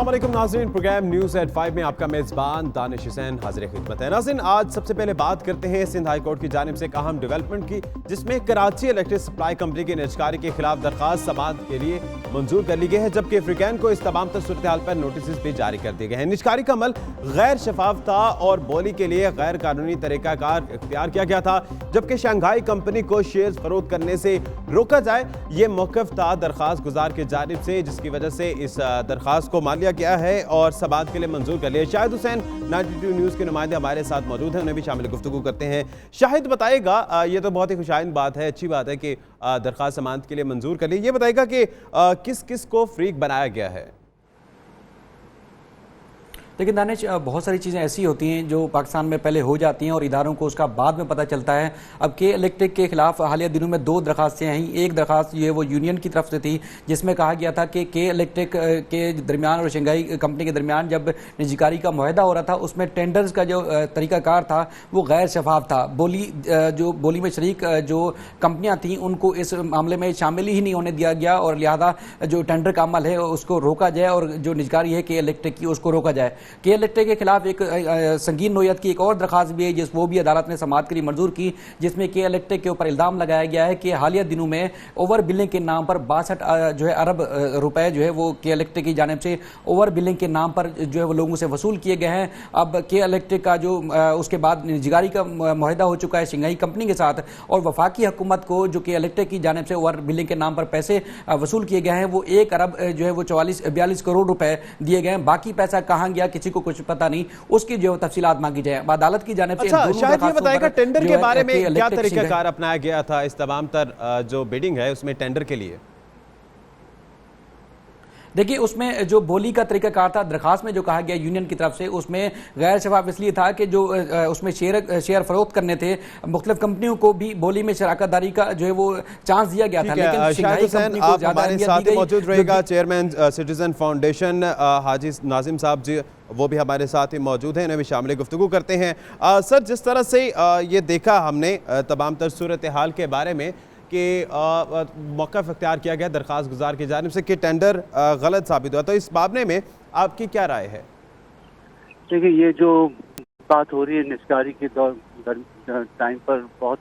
अस्सलाम वालेकुम नाज़रीन, प्रोग्राम न्यूज़ एट 5 में आपका मेज़बान दानिश हुसैन हाजिर खिदमत है। नाज़रीन, आज सबसे पहले बात करते हैं सिंध हाई कोर्ट की जानिब से एक अहम डेवलपमेंट की, जिसमें कराची इलेक्ट्रिक सप्लाई कंपनी की निजकारी के खिलाफ दरखास्त समाअत के लिए मंजूर कर ली गई है, जबकि अफ्रीकैन को इस तमाम तर सूरत हाल पर नोटिस भी जारी कर दिए गए हैं। निजकारी का अमल गैर शफाफ था और बोली के लिए गैर कानूनी तरीकाकार इख्तियार किया गया था, जबकि शंघाई कंपनी को शेयर फरोख्त करने से रोका जाए, ये मौक़िफ़ था दरखास्त गुजार की जानिब से, जिसकी वजह से इस दरखास्त को मान लिया गया है और समाअत के लिए मंजूर कर लिया। शाहिद हुसैन 92 न्यूज़ के नुमाइंदे हमारे साथ मौजूद हैं, उन्हें भी शामिल गुफ्तगू करते हैं। शाहिद, बताइएगा, ये तो बहुत ही खुशाइन बात है, अच्छी बात है कि दरखास्त समाअत के लिए मंजूर कर ली। ये बताइएगा कि किस किस को फ्रीक बनाया गया है? लेकिन दानिश, बहुत सारी चीज़ें ऐसी होती हैं जो पाकिस्तान में पहले हो जाती हैं और इदारों को उसका बाद में पता चलता है। अब के इलेक्ट्रिक के खिलाफ हालिया दिनों में दो दरखास्तें आई। एक दरखास्त ये वो यूनियन की तरफ से थी, जिसमें कहा गया था कि के इलेक्ट्रिक के दरमियान और शंघाई कंपनी के दरमियान जब निजीकारी का मुआहदा हो रहा था, उसमें टेंडर्स का जो तरीकाकार था वो गैर शफाफ था। बोली में शरीक जो कंपनियां थीं उनको इस मामले में शामिल ही नहीं होने दिया गया और लिहाजा जो टेंडर का अमल है उसको रोका जाए और जो निजकारी है के इलेक्ट्रिक की उसको रोका जाए। के इलेक्ट्रिक के खिलाफ एक संगीन नोयत की एक और दरखास्त भी है, वो भी अदालत ने समाअत के लिए मंजूर की, जिसमें के इलेक्ट्रिक के ऊपर इल्जाम लगाया गया है कि हालिया दिनों में ओवर बिलिंग के नाम पर 62 अरब रुपए जो है वो के इलेक्ट्रिक की जानिब से ओवर बिलिंग के नाम पर जो है वो लोगों से वसूल किए गए हैं। अब के इलेक्ट्रिक का जो उसके बाद निजगारी का मुआहदा हो चुका है शंघाई कंपनी के साथ, और वफाकी हुकूमत को जो के इलेक्ट्रिक की जानिब से ओवर बिलिंग के नाम पर पैसे वसूल किए गए हैं, वो 1 अरब जो है वो 42 करोड़ रुपए दिए गए हैं। बाकी पैसा कहाँ गया किसी को कुछ पता नहीं, उसकी जो तफसीलात मांगी जाए अदालत की जानिब से। अच्छा, शायद ये बताएगा टेंडर के बारे में क्या तरीकाकार अपनाया गया था इस तमाम तर जो बिडिंग है उसमें टेंडर के लिए? देखिए, उसमें जो बोली का तरीकाकार था दरखास्त में जो कहा गया यूनियन की तरफ से, उसमें गैर शफाफ इसलिए था कि जो उसमें शेयर फरोख्त करने थे मुख्तलिफ कंपनियों को भी बोली में शराकतदारी का जो है वो चांस दिया गया था। लेकिन शंघाई कंपनी को ज्यादा अहमियत दी गई। मौजूद रहेगा चेयरमैन सिटीजन फाउंडेशन हाजी नाजिम साहब जी, वो भी हमारे साथ ही मौजूद हैं, उन्हें भी शामिल गुफ्तगू करते हैं। सर, जिस तरह से ये देखा हमने तमाम तर सूरत हाल के बारे में कि मौक़िफ़ इख्तियार किया गया दरखास्त गुजार की जानिब से कि टेंडर गलत साबित हुआ, तो इस मामले में आपकी क्या राय है? देखिए, ये जो बात हो रही है निजकारी के टाइम पर बहुत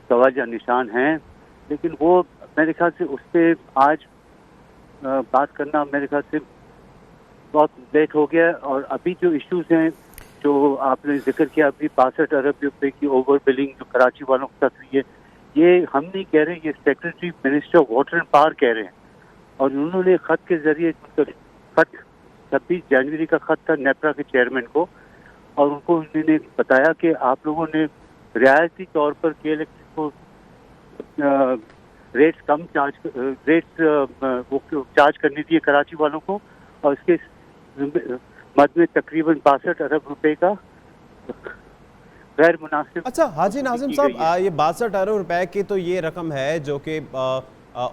तवज्जो निशान हैं, लेकिन वो मेरे ख्याल से उस पर आज बात करना मेरे ख्याल से बहुत लेट हो गया। और अभी जो इश्यूज हैं जो आपने जिक्र किया, अभी 62 अरब रुपए की ओवर बिलिंग जो कराची वालों के साथ हुई है, ये हम नहीं कह रहे, ये secretary minister of water and power कह रहे हैं। और उन्होंने खत के जरिए, खत 26 जनवरी का खत था नेपरा के चेयरमैन को, और उनको उन्होंने बताया कि आप लोगों ने रियायती तौर पर के इलेक्ट्रिक को रेट्स कम चार्ज करनी थी कराची वालों को, और इसके मद में तकरीबन 62 अरब रुपए का गैर मुनासिब। अच्छा हाजी नाजिम साहब, ये 62 अरब रुपए की तो ये रकम है जो कि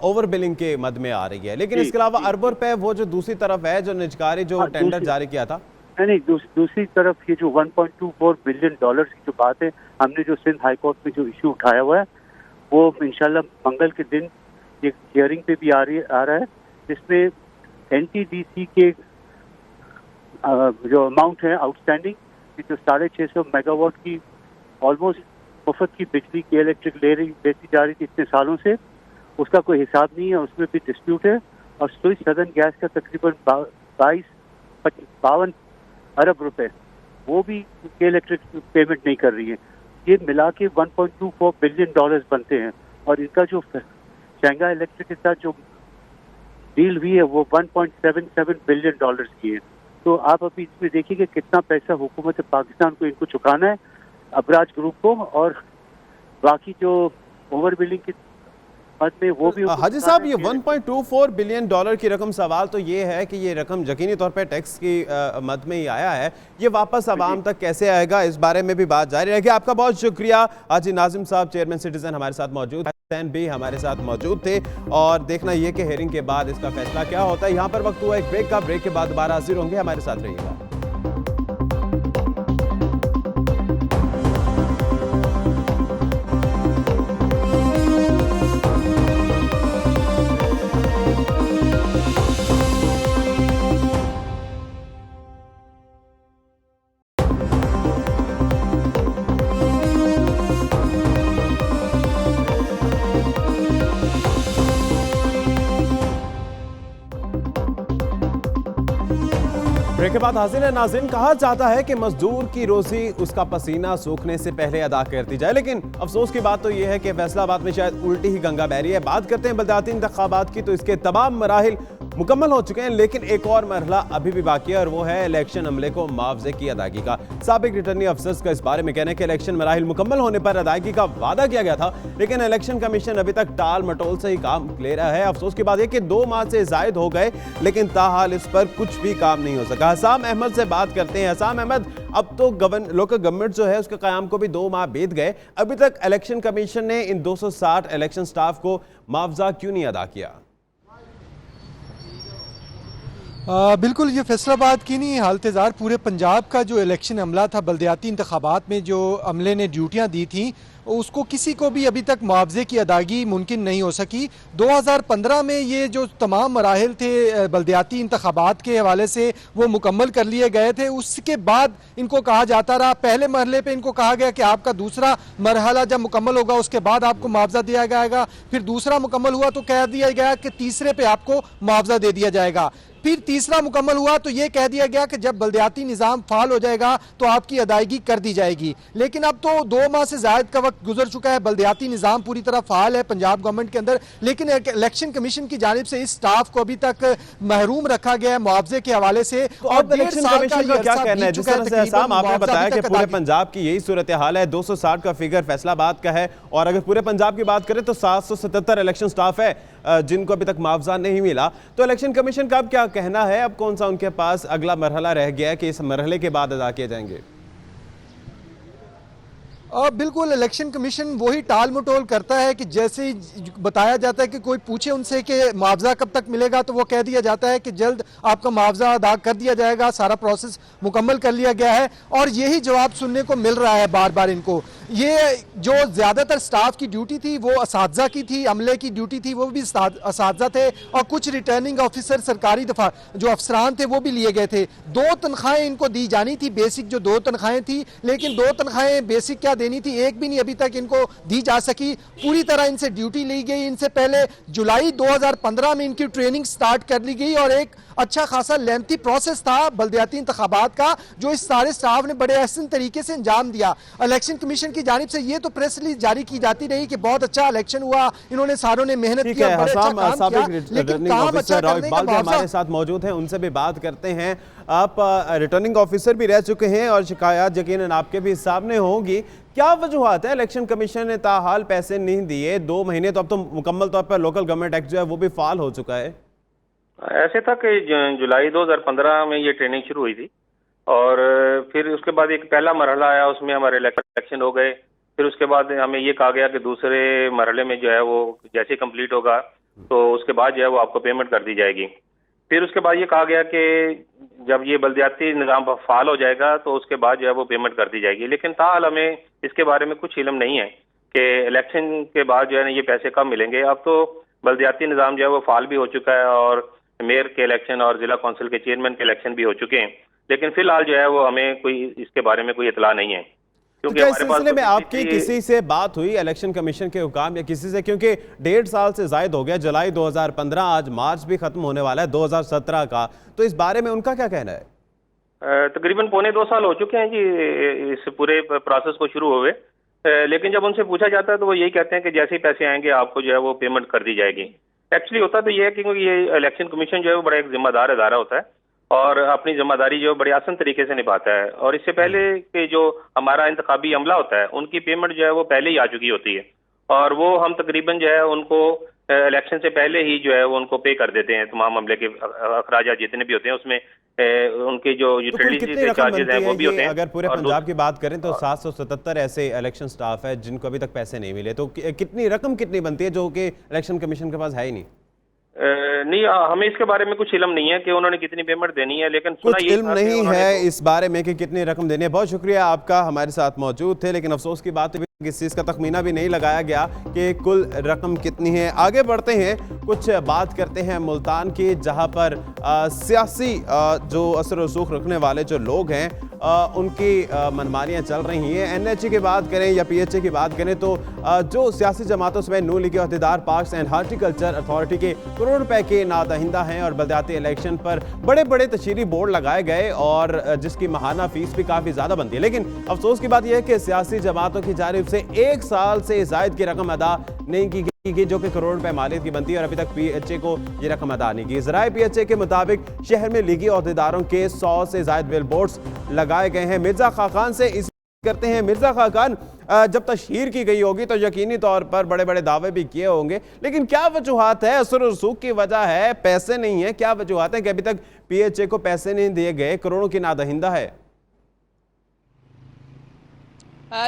ओवर बिलिंग के मद में आ रही है, लेकिन इसके अलावा अरबों रुपए वो जो दूसरी तरफ है जो निजकारी जो टेंडर जारी किया था। नहीं, दूसरी तरफ ये जो 1.24 बिलियन डॉलर की जो बात है, हमने जो सिंध हाई कोर्ट में जो इशू उठाया हुआ है, वो इंशाल्लाह मंगल के दिन एक हियरिंग पे भी आ रहा है, जिसमें NTDC के जो अमाउंट है आउटस्टैंडिंग, जो 650 मेगावाट की ऑलमोस्ट मुफ्त की बिजली की इलेक्ट्रिक लेती जा रही थी इतने सालों से, उसका कोई हिसाब नहीं है, उसमें भी डिस्प्यूट है। और स्विस सदर्न गैस का तकरीबन 52 अरब रुपए वो भी के इलेक्ट्रिक पेमेंट नहीं कर रही है। ये मिला के 1.24 बिलियन डॉलर्स बनते हैं, और इनका जो शंघाई इलेक्ट्रिक के साथ जो डील हुई है वो 1.77 बिलियन डॉलर्स की है। तो आप अभी इसमें देखिए कि कितना पैसा हुकूमत पाकिस्तान को इनको चुकाना है, अबराज ग्रुप को, और बाकी जो ओवर बिलिंग की मद में वो भी। हाजी साहब, ये 1.24 बिलियन डॉलर की रकम, सवाल तो ये है कि ये रकम यकीनी तौर पर टैक्स की मद में ही आया है, ये वापस आवाम तक कैसे आएगा, इस बारे में भी बात जारी रहेगी। आपका बहुत शुक्रिया हाजी नाजिम साहब, चेयरमैन सिटीजन हमारे साथ मौजूद, हुसैन भी हमारे साथ मौजूद थे, और देखना ये कि हेयरिंग के बाद इसका फैसला क्या होता है। यहाँ पर वक्त हुआ एक ब्रेक का, ब्रेक के बाद दोबारा हाजिर होंगे, हमारे साथ रहिएगा। ब्रेक के बाद हाजिर है नाज़रीन। कहा जाता है कि मजदूर की रोजी उसका पसीना सूखने से पहले अदा करती जाए, लेकिन अफसोस की बात तो यह है कि फैसलाबाद में शायद उल्टी ही गंगा बह रही है। बात करते हैं बलदियाती इंतखाबात की, तो इसके तमाम मराहिल मुकम्मल हो चुके हैं, लेकिन एक और मरहला अभी भी बाकी है और वो है इलेक्शन अमले को मुआवजे की अदायगी का। साबिक रिटर्निंग अफसर्स का इस बारे में कहना है कि इलेक्शन मराहिल मुकम्मल होने पर अदायगी का वादा किया गया था, लेकिन इलेक्शन कमीशन अभी तक टाल मटोल से ही काम ले रहा है। अफसोस की बात है कि 2 माह से जायद हो गए, लेकिन ताहाल इस पर कुछ भी काम नहीं हो सका। हसाम अहमद से बात करते हैं। हसाम अहमद, अब तो लोकल गवर्नमेंट जो है उसके क़याम को भी 2 माह बीत गए, अभी तक इलेक्शन कमीशन ने इन 260 इलेक्शन स्टाफ को मुआवजा क्यों नहीं अदा किया? बिल्कुल, ये फैसलाबाद की नहीं हालतजार पूरे पंजाब का जो इलेक्शन अमला था, बलदियाती इंतखाबात में जो अमले ने ड्यूटियां दी थी, उसको किसी को भी अभी तक मुआवजे की अदायगी मुमकिन नहीं हो सकी। 2015 में ये जो तमाम मराहिल थे बलदियाती इंतखाबात के हवाले से वो मुकम्मल कर लिए गए थे। उसके बाद इनको कहा जाता रहा, पहले मरहले पे इनको कहा गया कि आपका दूसरा मरहला जब मुकम्मल होगा उसके बाद आपको मुआवजा दिया जाएगा, फिर दूसरा मुकम्मल हुआ तो कह दिया गया कि तीसरे पे आपको मुआवजा दे दिया जाएगा, फिर तीसरा मुकम्मल हुआ तो ये कह दिया गया कि जब बलदियाती निज़ाम फाल हो जाएगा तो आपकी अदायगी कर दी जाएगी। लेकिन अब तो 2 माह से ज़ायद का वक्त गुजर चुका है, बलदियाती निज़ाम पूरी तरह फाल है पंजाब गवर्नमेंट के अंदर, लेकिन इलेक्शन कमीशन की जानिब से इस स्टाफ को अभी तक महरूम रखा गया है मुआवजे के हवाले से। और इलेक्शन कमीशन का क्या कहना है? जिस तरह से हसाम आपने बताया कि पूरे पंजाब की यही सूरत हाल है, 260 का फिगर फैसलाबाद का है, और अगर पूरे पंजाब की बात करें तो 777 इलेक्शन स्टाफ है जिनको अभी तक मुआवजा नहीं मिला। तो इलेक्शन कमीशन का अब क्या कहना है? अब कौन सा उनके पास अगला मरहला रह गया है कि इस मरहले के बाद अदा किए जाएंगे? बिल्कुल, इलेक्शन कमीशन वही टाल मटोल करता है कि जैसे ही बताया जाता है कि कोई पूछे उनसे कि मुआवजा कब तक मिलेगा तो वो कह दिया जाता है कि जल्द आपका मुआवजा अदा कर दिया जाएगा, सारा प्रोसेस मुकम्मल कर लिया गया है, और यही जवाब सुनने को मिल रहा है बार बार इनको। ये जो ज़्यादातर स्टाफ की ड्यूटी थी वो असातिज़ा की थी, अमले की ड्यूटी थी वो भी असातिज़ा थे, और कुछ रिटर्निंग ऑफिसर सरकारी दफा जो अफसरान थे वो भी लिए गए थे। 2 तनख्वाहें इनको दी जानी थी, बेसिक जो 2 तनख्वाहें थी, लेकिन 2 तनख्वाहें बेसिक क्या देनी थी, एक भी नहीं अभी तक इनको दी जा सकी। पूरी तरह इनसे ड्यूटी ली गई, इनसे पहले जुलाई 2015 में इनकी ट्रेनिंग स्टार्ट कर ली गई, और एक अच्छा खासा लेंथी प्रोसेस था बलदियाती इंतखाबात का जो इस सारे स्टाफ ने बड़े अहसन तरीके से अंजाम दिया। इलेक्शन कमीशन की जानिब से ये तो प्रेस रिलीज जारी की जाती रही कि बहुत अच्छा इलेक्शन हुआ, इन्होंने सारों ने मेहनत की, बड़े अच्छा काम किया, लेकिन काम अच्छा करने का मुआवजा। हमारे साथ मौजूद हैं, उनसे भी बात करते हैं। आप रिटर्निंग ऑफिसर भी रह चुके हैं और शिकायत यकीनन आपके भी सामने होंगी। क्या वजूहत है इलेक्शन कमीशन ने ताहाल पैसे नहीं दिए? 2 महीने तो अब तो मुकम्मल तौर पर लोकल गवर्नमेंट एक्ट जो है वो भी फाल हो चुका है। ऐसे था कि जुलाई 2015 में ये ट्रेनिंग शुरू हुई थी, और फिर उसके बाद एक पहला मरहला आया, उसमें हमारे इलेक्शन हो गए। फिर उसके बाद हमें ये कहा गया कि दूसरे मरहले में जो है वो जैसे कंप्लीट होगा तो उसके बाद जो है वो आपको पेमेंट कर दी जाएगी। फिर उसके बाद ये कहा गया कि जब ये बलदियाती निज़ाम फाल हो जाएगा तो उसके बाद जो है वो पेमेंट कर दी जाएगी, लेकिन ताहाल हमें इसके बारे में कुछ इल्म नहीं है कि इलेक्शन के बाद जो है ना ये पैसे कब मिलेंगे। अब तो बलदियाती निज़ाम जो है वो फाल भी हो चुका है, और मेयर के इलेक्शन और जिला कौंसिल के चेयरमैन के इलेक्शन भी हो चुके हैं, लेकिन फिलहाल जो है वो हमें कोई इसके बारे में कोई इतला नहीं है। क्योंकि इस सिलसिले में आपकी किसी से बात हुई इलेक्शन कमीशन के हुकाम या किसी से? क्योंकि 1.5 साल से जायद हो गया, जुलाई 2015, आज मार्च भी खत्म होने वाला है 2017 का, तो इस बारे में उनका क्या कहना है? तकरीबन 2.25 साल हो चुके हैं जी इस पूरे प्रोसेस को शुरू हुए, लेकिन जब उनसे पूछा जाता है तो वो यही कहते हैं कि जैसे ही पैसे आएंगे आपको जो है वो पेमेंट कर दी जाएगी। एक्चुअली होता तो ये है कि ये इलेक्शन कमीशन जो है वो बड़ा एक जिम्मेदार इदारा होता है और अपनी जिम्मेदारी जो बड़े आसान तरीके से निभाता है, और इससे पहले के जो हमारा इंतखाबी अमला होता है उनकी पेमेंट जो है वो पहले ही आ चुकी होती है, और वो हम तकरीबन जो है उनको इलेक्शन से पहले ही जो है वो उनको पे कर देते हैं। तमाम अमले के अखराजात जितने भी होते हैं उसमें उनके जो यूटिलिटी चार्जेस हैं वो भी होते हैं। अगर पूरे पंजाब की बात करें तो 777 ऐसे इलेक्शन स्टाफ है जिनको अभी तक पैसे नहीं मिले, तो कितनी रकम कितनी बनती है जो कि इलेक्शन कमीशन के पास है ही नहीं? नहीं, हमें इसके बारे में कुछ इल्म नहीं है कि उन्होंने कितनी पेमेंट देनी है, लेकिन कुछ इल्म नहीं है इस बारे में कि कितनी रकम देनी है। बहुत शुक्रिया आपका, हमारे साथ मौजूद थे, लेकिन अफसोस की बात इस चीज़ का तखमीना भी नहीं लगाया गया कि कुल रकम कितनी है। आगे बढ़ते हैं। कुछ बात करते हैं मुल्तान की, जहां पर सियासी जो असर रसूख रखने वाले जो लोग हैं उनकी मनमानियां चल रही हैं। एनएचए की बात करें या पीएचए की बात करें तो जो सियासी जमातों में नून लीग के अहदेदार पार्क्स एंड हार्टिकल्चर अथॉरिटी के करोड़ रुपए के नादहिंदा हैं और बलदियाती इलेक्शन पर बड़े बड़े तशरीरी बोर्ड लगाए गए और जिसकी माहाना फीस भी काफ़ी ज़्यादा बनती है। लेकिन अफसोस की बात यह है कि सियासी जमातों की जानिब से 1 साल से जायद की रकम अदा नहीं की गई, जो कि करोड़ रुपए मालियत की बनती है और अभी तक पीएचए को ये रकम अदा नहीं की। ज़राए पीएचए के मुताबिक शहर में लीगी अहदेदारों के 100 से जायद बिल बोर्ड्स लगाए गए हैं। मिर्जा खाकान से इस करते हैं। मिर्जा खाकान, जब तशहीर की गई होगी तो यकीनी तौर पर बड़े बड़े दावे भी किए होंगे, लेकिन क्या वजूहात है? असर रसूख की वजह है, पैसे नहीं है? क्या वजूहात है कि अभी तक पीएचए को पैसे नहीं दिए गए, करोड़ों की नादहिंदा है?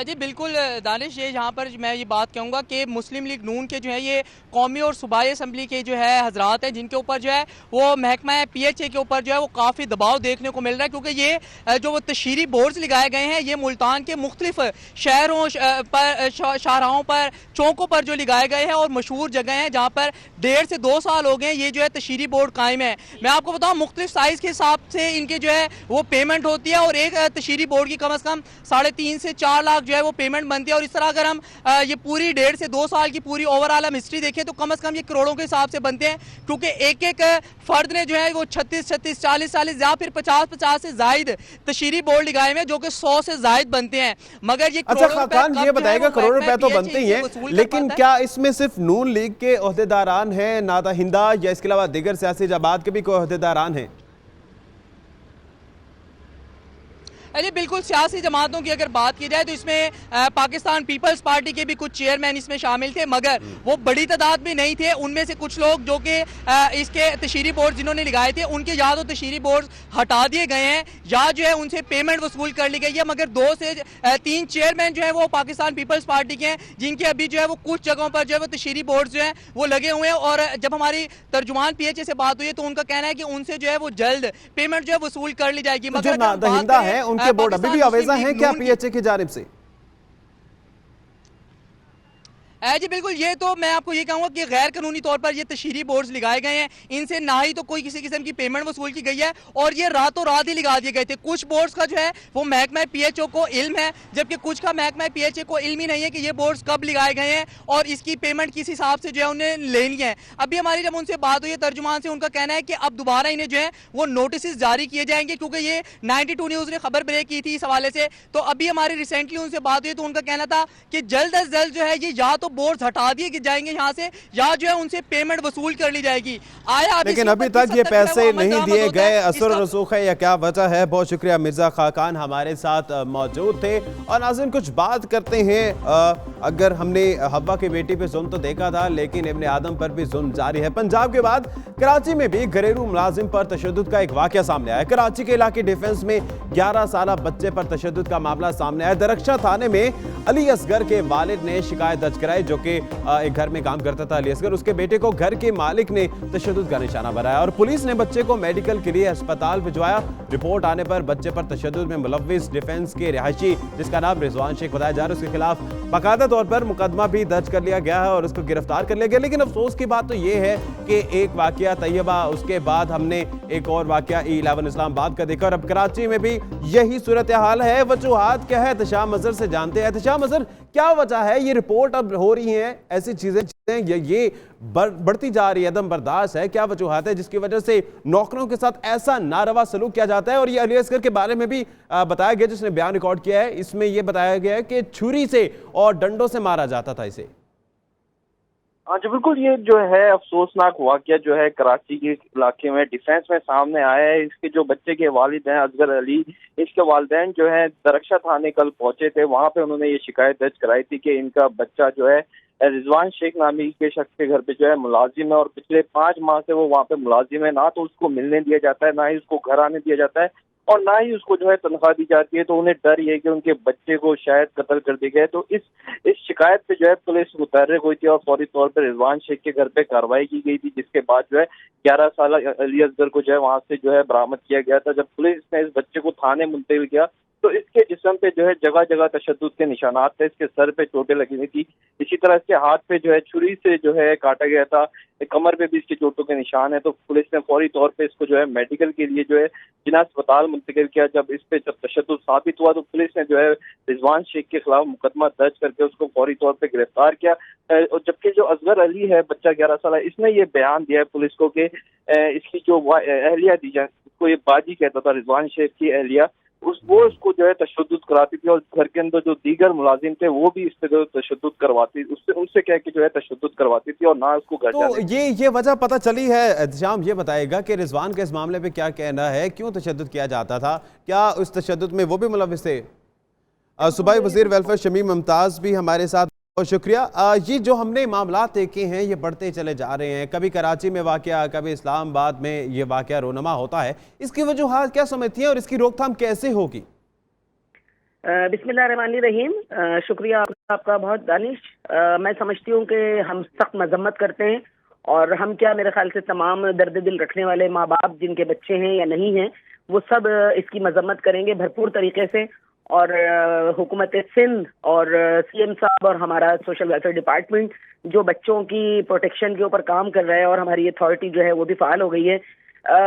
जी बिल्कुल दानिश, ये यहाँ पर मैं ये बात कहूँगा कि मुस्लिम लीग नून के जो है ये कौमी और सूबाई असम्बली के जो है हजरात हैं, जिनके ऊपर जो है वो महकमा पीएचए के ऊपर जो है वो काफ़ी दबाव देखने को मिल रहा है, क्योंकि ये जो वो तशहीरी बोर्ड्स लगाए गए हैं ये मुल्तान के मुख्तलिफ शहरों पर, शाहराहों पर, चौकों पर जो लगाए गए हैं और मशहूर जगह हैं जहाँ पर 1.5 से 2 साल हो गए ये जो है तशहीरी बोर्ड कायम है। मैं आपको बताऊँ मुख्तलिफ साइज़ के हिसाब से इनके जो है वो पेमेंट होती है और एक तशहीरी बोर्ड की कम अज़ कम 3.5 से 4 लाख जो है वो पेमेंट बनती है। और इस तरह अगर हम ये पूरी 1.5 से 2 साल की पूरी ओवरऑल हम हिस्ट्री देखें तो कम से कम ये करोड़ों के हिसाब से बनते हैं, क्योंकि एक एक फर्द ने जो है वो 36, 40 या फिर 50 से जायद तशहीरी बोर्ड लगाए हुए जो कि 100 से जायद बनते हैं। मगर ये अच्छा खाकान, ये बताएगा करोड़ रुपए तो बनते ही हैं, लेकिन क्या इसमें सिर्फ नून लीग के ओहदेदारान हैं नादहिंदा, या इसके अलावा दीगर सियासी जमात के भी कोई ओहदेदारान हैं? अरे बिल्कुल, सियासी जमातों की अगर बात की जाए तो इसमें पाकिस्तान पीपल्स पार्टी के भी कुछ चेयरमैन इसमें शामिल थे, मगर वो बड़ी तादाद में नहीं थे। उनमें से कुछ लोग जो कि इसके तशहीरी बोर्ड जिन्होंने लगाए थे उनके या तो तशहीरी बोर्ड हटा दिए गए हैं या जो है उनसे पेमेंट वसूल कर ली गई है। मगर 2 से 3 चेयरमैन जो है वो पाकिस्तान पीपल्स पार्टी के हैं, जिनके अभी जो है वो कुछ जगहों पर जो है वो तशहीरी बोर्ड जो है वो लगे हुए हैं। और जब हमारी तर्जुमान पीएचए से बात हुई है तो उनका कहना है कि उनसे जो है वो जल्द पेमेंट जो है वसूल कर ली जाएगी। मगर नादहिंदा है उनके बोर्ड अभी भी अवेजा हैं क्या पीएचए की जानिब से? जी बिल्कुल, ये तो मैं आपको ये कहूँगा कि गैर कानूनी तौर पर ये तशहीरी बोर्ड्स लगाए गए हैं, इनसे ना ही तो कोई किसी किस्म की पेमेंट वसूल की गई है और ये रातों रात ही लगा दिए गए थे। कुछ बोर्ड्स का जो है वो महकमा पीएचए को इल्म है, जबकि कुछ का महकमा पीएचए को इल्म ही नहीं है कि ये बोर्ड्स कब लगाए गए हैं और इसकी पेमेंट किस हिसाब से जो है उन्हें लेनी है। अभी हमारी जब उनसे बात हुई है तर्जुमान से, उनका कहना है कि अब दोबारा इन्हें जो है वो नोटिस जारी किए जाएंगे, क्योंकि ये 92 न्यूज़ ने खबर ब्रेक की थी इस हवाले से। तो अभी हमारी रिसेंटली उनसे बात हुई तो उनका कहना था कि जल्द अज जल्द जो है ये या तो बोर्ड्स हटा दिए जाएंगे यहाँ से या जो है उनसे पेमेंट वसूल कर ली जाएगी। लेकिन अभी तक ये पैसे नहीं दिए गए, असर रसूख है या क्या वजह है? बहुत शुक्रिया, मिर्जा खाकान हमारे साथ मौजूद थे। और नाज़रीन कुछ बात करते हैं, अगर हमने हवा की बेटी पे जुल्म तो देखा था, लेकिन इब्ने आदम पर भी जुल्म जारी है। पंजाब के बाद कराची में भी घरेलू मुलाजिम पर तशद्दुद का एक वाकया सामने आया। कराची के इलाके डिफेंस में 11 साल बच्चे पर तशद्दुद का मामला सामने आया। दरख्शा थाने में अली असगर के वालिद ने शिकायत दर्ज कराई, जो कि एक घर में काम करता था अली असगर। उसके बेटे को घर के मालिक ने तशद्दुद का निशाना बनाया और पुलिस ने बच्चे को मेडिकल के लिए अस्पताल भिजवाया। रिपोर्ट आने पर बच्चे पर तशद्दुद में मुलव्विस डिफेंस के रिहायशी, जिसका नाम रिजवान शेख बताया जा रहा है, उसके खिलाफ बाकायदा तौर पर मुकदमा भी दर्ज कर लिया गया है और उसको गिरफ्तार कर लिया गया। लेकिन अफसोस की बात तो यह है कि एक वाकया तैयबा, उसके बाद हमने एक और वाकया E11 इस्लामाबाद का देखा और अब कराची में भी यही सूरत हाल है। वजूहात क्या है, एहतशाम अजहर से जानते हैं। एहतशाम अजहर, क्या वजह है? ये रिपोर्ट अब हो रही है, ऐसी चीजें ये बढ़ती जा रही है, दम बर्दाश्त है, क्या वजूहात है जिसकी वजह से नौकरों के साथ ऐसा नारवा सलूक किया जाता है? और ये अली असगर के बारे में भी बताया गया, जिसने बयान रिकॉर्ड किया है, इसमें यह बताया गया है कि छुरी से और डंडों से मारा जाता था इसे। हाँ जी बिल्कुल, ये जो है अफसोसनाक वाकया जो है कराची के इलाके में डिफेंस में सामने आया है। इसके जो बच्चे के वालिद हैं असगर अली, इसके वालिदैन जो है दरख्शा थाने कल पहुंचे थे। वहां पे उन्होंने ये शिकायत दर्ज कराई थी कि इनका बच्चा जो है रिजवान शेख नामी के शख्स के घर पे जो है मुलाजिम है और पिछले 5 माह से वो वहाँ पे मुलाजिम है। ना तो उसको मिलने दिया जाता है, ना ही उसको घर आने दिया जाता है और ना ही उसको जो है तनख्वाह दी जाती है। तो उन्हें डर ये कि उनके बच्चे को शायद कत्ल कर दिया गया। तो इस शिकायत पे जो है पुलिस मुतहर्रिक हुई थी और फौरी तौर पर रिजवान शेख के घर पे कार्रवाई की गई थी, जिसके बाद जो है 11 साल अली असगर को जो है वहाँ से जो है बरामद किया गया था। जब पुलिस ने इस बच्चे को थाने मुंतकिल किया तो इसके जिस्म पे जो है जगह जगह तशद्दुद के निशानात थे, इसके सर पे चोटें लगी हुई थी, इसी तरह इसके हाथ पे जो है छुरी से जो है काटा गया था, कमर पे भी इसके चोटों के निशान है। तो पुलिस ने फौरी तौर पे इसको जो है मेडिकल के लिए जो है जिला अस्पताल मुंतकिल किया। जब इस पे तशद्दुद साबित हुआ तो पुलिस ने जो है रिजवान शेख के खिलाफ मुकदमा दर्ज करके उसको फौरी तौर पे गिरफ्तार किया। और जबकि जो असगर अली है, बच्चा 11 साल, इसने ये बयान दिया है पुलिस को कि इसकी जो अहलिया दी जाए, उसको ये बाजी कहता था, रिजवान शेख की अहलिया, वो उसको जो है तशद्दुद कराती थी और घर के अंदर जो दीगर मुलाजिम थे वो भी इस पे जो तशद्दुद करवाती, उससे उनसे कह के जो है तशद्दुद करवाती थी और ना उसको घर तो जाने। ये वजह पता चली है। एहतशाम ये बताएगा कि रिजवान के इस मामले पे क्या कहना है, क्यों तशद्दुद किया जाता था, क्या उस तशद्दुद में वो भी मुलविस थे? सूबाई वजीर वेलफेयर शमीम मुमताज़ भी हमारे साथ, बहुत शुक्रिया। ये जो हमने मामला देखे हैं ये बढ़ते चले जा रहे हैं, कभी कराची में वाक़या, कभी इस्लामाबाद में ये वाक़या रोनमा होता है, इसकी वजूहात क्या समझती हैं और इसकी रोकथाम कैसे होगी? बिस्मिल्लाहिर्रहमानिर्रहीम। शुक्रिया आपका बहुत दानिश। मैं समझती हूँ कि हम सख्त मजम्मत करते हैं और हम क्या, मेरे ख्याल से तमाम दर्द दिल रखने वाले माँ बाप जिनके बच्चे हैं या नहीं हैं वो सब इसकी मजम्मत करेंगे भरपूर तरीके से। और हुकूमत सिंध और सीएम साहब और हमारा सोशल वेलफेयर डिपार्टमेंट जो बच्चों की प्रोटेक्शन के ऊपर काम कर रहा है और हमारी अथॉरिटी जो है वो भी फाल हो गई है।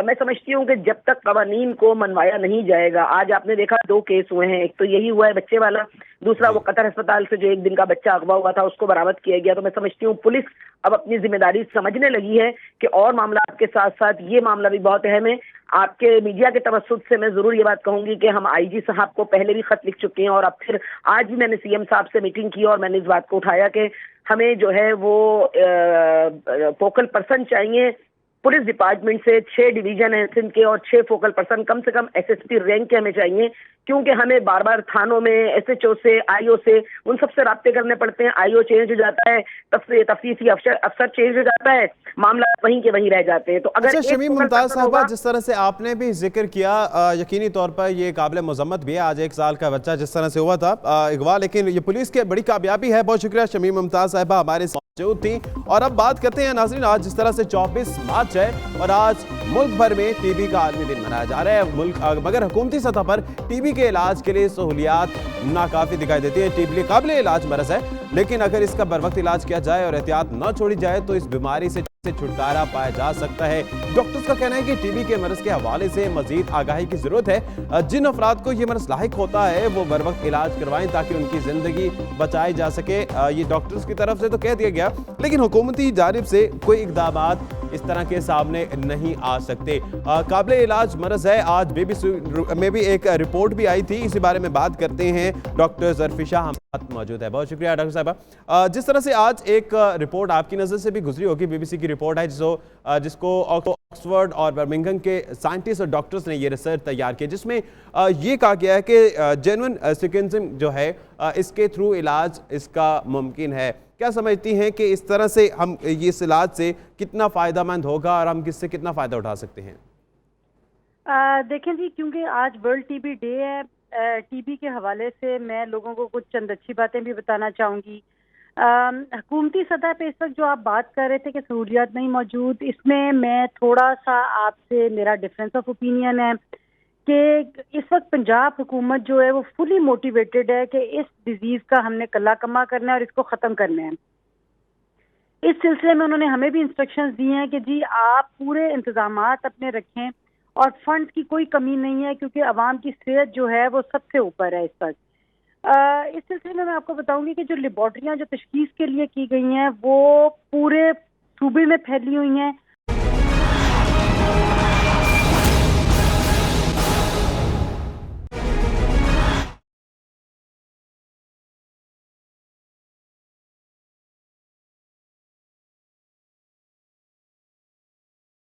मैं समझती हूँ कि जब तक कवानीन को मनवाया नहीं जाएगा, आज आपने देखा 2 केस हुए हैं, एक तो यही हुआ है बच्चे वाला, दूसरा वो कतर अस्पताल से जो 1 दिन का बच्चा अगवा हुआ था उसको बरामद किया गया। तो मैं समझती हूँ पुलिस अब अपनी जिम्मेदारी समझने लगी है कि और मामला के साथ साथ ये मामला भी बहुत अहम है। आपके मीडिया के तवज्जुह से मैं जरूर ये बात कहूंगी कि हम आईजी साहब को पहले भी खत लिख चुके हैं और अब फिर आज भी मैंने सीएम साहब से मीटिंग की और मैंने इस बात को उठाया कि हमें जो है वो फोकल पर्सन चाहिए पुलिस डिपार्टमेंट से। 6 डिवीजन है सिंध के और 6 फोकल पर्सन कम से कम एसएसपी रैंक के हमें चाहिए, क्योंकि हमें बार बार थानों में एसएचओ से, आईओ से, उन सबसे राब्ते करने पड़ते हैं। आईओ चेंज हो जाता है, तफ्तीशी अफसर चेंज हो जाता है, मामला वहीं के वहीं रह जाते हैं। तो अगर शमीम मुमताज साहबा, जिस तरह से आपने भी जिक्र किया, यकीनी तौर पर ये काबिल मजम्मत भी है, आज 1 साल का बच्चा जिस तरह से हुआ था अगवा, लेकिन ये पुलिस की बड़ी कामयाबी है। बहुत शुक्रिया शमीम मुमताज साहबा हमारे मौजूद थी। और अब बात करते हैं नाज़रीन, आज जिस तरह से 24 मार्च है और आज मुल्क भर में टीबी का आलमी दिन मनाया जा रहा है मुल्क, मगर हुकूमती सतह पर टीबी के इलाज के लिए सहूलियात नाकाफी दिखाई देती है। टीबी काबिल इलाज मरज है, लेकिन अगर इसका बर वक्त इलाज किया जाए और एहतियात न छोड़ी जाए तो इस बीमारी से छुटकारा पाया जा सकता है। डॉक्टर्स का कहना है कि टीबी के मरज के हवाले से मजीद आगाही की जरूरत है। जिन अफराद को ये मरज लाहिक होता है वो बर वक्त इलाज करवाएं ताकि उनकी जिंदगी बचाई जा सके। ये डॉक्टर्स की तरफ से तो कह दिया गया, लेकिन हुकूमती जानिब से कोई इकदाम इस तरह के सामने नहीं आ सकते। काबिल इलाज मरज है। आज BBC में भी एक रिपोर्ट भी आई थी, इसी बारे में बात करते हैं। डॉक्टर जरफिशा हम साथ मौजूद है। बहुत शुक्रिया डॉक्टर साहबा। जिस तरह से आज एक रिपोर्ट आपकी नज़र से भी गुजरी होगी, BBC की रिपोर्ट है जिसको ऑक्सफोर्ड और बर्मिंघम के साइंटिस्ट और डॉक्टर्स ने ये रिसर्च तैयार की, जिसमें ये कहा गया है कि जेन्युइन सीक्वेंसिंग जो है इसके थ्रू इलाज इसका मुमकिन है। क्या समझती हैं कि इस तरह से हम इस इलाज से कितना फ़ायदेमंद होगा और हम किससे कितना फ़ायदा उठा सकते हैं? देखें जी, क्योंकि आज वर्ल्ड टीबी डे है, टीबी के हवाले से मैं लोगों को कुछ चंद अच्छी बातें भी बताना चाहूँगी। हुकूमती सतह पे इस वक्त जो आप बात कर रहे थे कि सहूलियात नहीं मौजूद, इसमें मैं थोड़ा सा आपसे, मेरा डिफरेंस ऑफ ओपिनियन है कि इस वक्त पंजाब हुकूमत जो है वो फुली मोटिवेटेड है कि इस डिजीज़ का हमने कल्ला कमा करना है और इसको ख़त्म करना है। इस सिलसिले में उन्होंने हमें भी इंस्ट्रक्शंस दी हैं कि जी आप पूरे इंतजामात अपने रखें और फंड की कोई कमी नहीं है, क्योंकि आवाम की सेहत जो है वो सबसे ऊपर है इस वक्त। इस सिलसिले में मैं आपको बताऊंगी कि जो लेबॉर्ट्रियाँ जो तशखीस के लिए की गई हैं वो पूरे सूबे में फैली हुई हैं